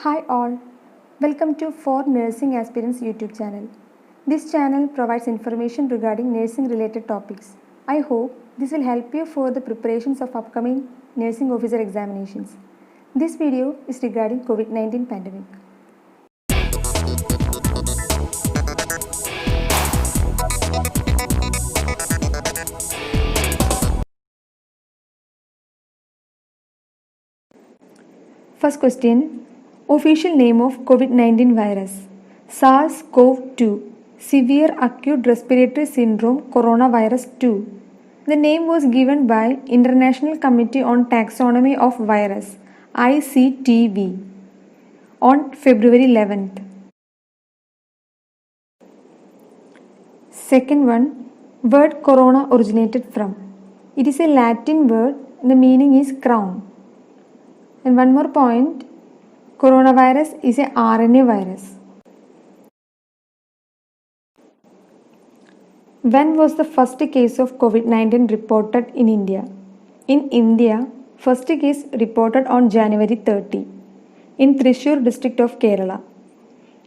Hi all, welcome to For Nursing Aspirants YouTube channel. This channel provides information regarding nursing related topics. I hope this will help you for the preparations of upcoming nursing officer examinations. This video is regarding COVID-19 pandemic. First question, official name of COVID-19 virus, SARS-CoV-2, Severe Acute Respiratory Syndrome Coronavirus 2. The name was given by International Committee on Taxonomy of Virus, ICTV, on February 11th. Second one, word corona originated from. It is a Latin word, the meaning is crown. And one more point, coronavirus is a RNA virus. When was the first case of COVID-19 reported in India? In India, first case reported on January 30 in Thrissur district of Kerala.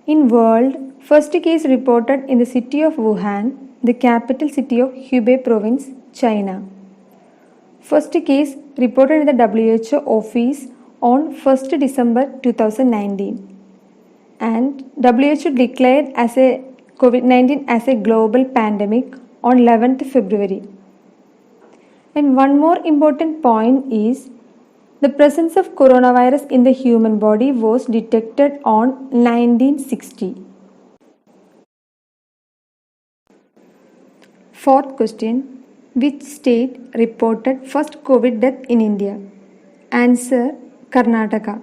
In world, first case reported in the city of Wuhan, the capital city of Hubei province, China. First case reported in the WHO office on 1st December 2019. And WHO declared as a COVID-19 as a global pandemic on 11th February. And one more important point is the presence of coronavirus in the human body was detected on 1960. Fourth question, which state reported first COVID death in India? Answer, Karnataka.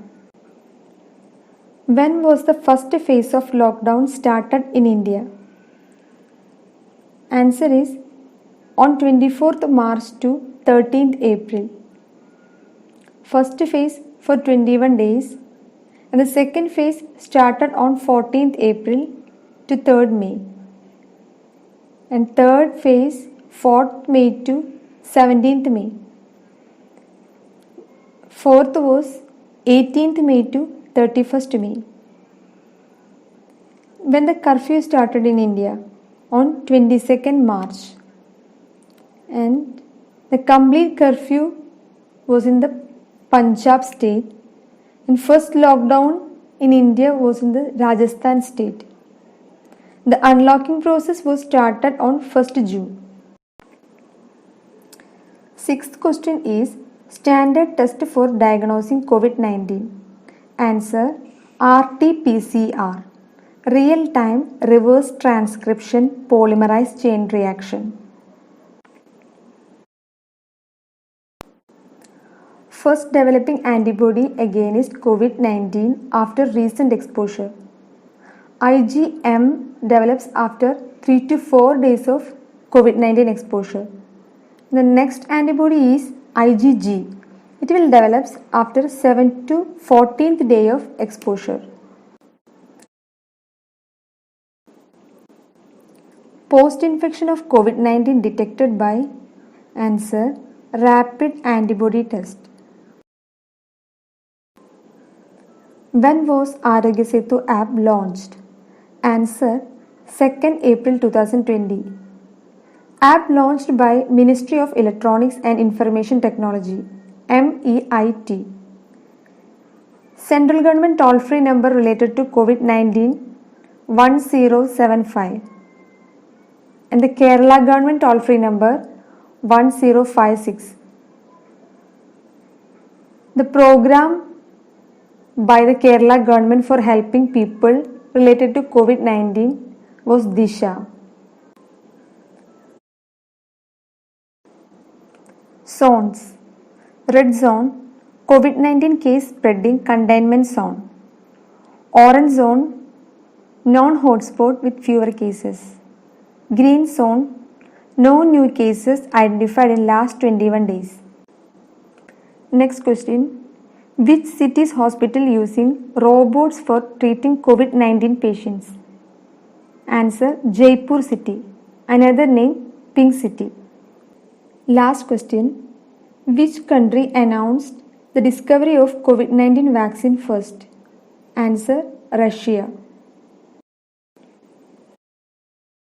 When was the first phase of lockdown started in India? Answer is on 24th March to 13th April. First phase for 21 days and the second phase started on 14th April to 3rd May. And third phase 4th May to 17th May. Fourth was 18th May to 31st May. When the curfew started in India on 22nd March, and the complete curfew was in the Punjab state, and first lockdown in India was in the Rajasthan state. The unlocking process was started on 1st June. Sixth question is standard test for diagnosing COVID-19. Answer, RT-PCR, real-time reverse transcription polymerase chain reaction. First developing antibody against COVID-19 after recent exposure. IgM develops after 3 to 4 days of COVID-19 exposure. The next antibody is IgG. It will develop after 7 to 14th day of exposure. Post-infection of COVID-19 detected by? Answer, rapid antibody test. When was Arogya Setu app launched? Answer, 2nd April 2020. App launched by Ministry of Electronics and Information Technology, MEIT. Central government toll-free number related to COVID-19 1075 and the Kerala government toll-free number 1056. The program by the Kerala government for helping people related to COVID-19 was Disha. Zones. Red zone, COVID-19 case spreading containment zone. Orange zone, non-hotspot with fewer cases. Green zone, no new cases identified in last 21 days. Next question. Which city's hospital using robots for treating COVID-19 patients? Answer, Jaipur city. Another name, Pink City. Last question. Which country announced the discovery of COVID-19 vaccine first? Answer: Russia.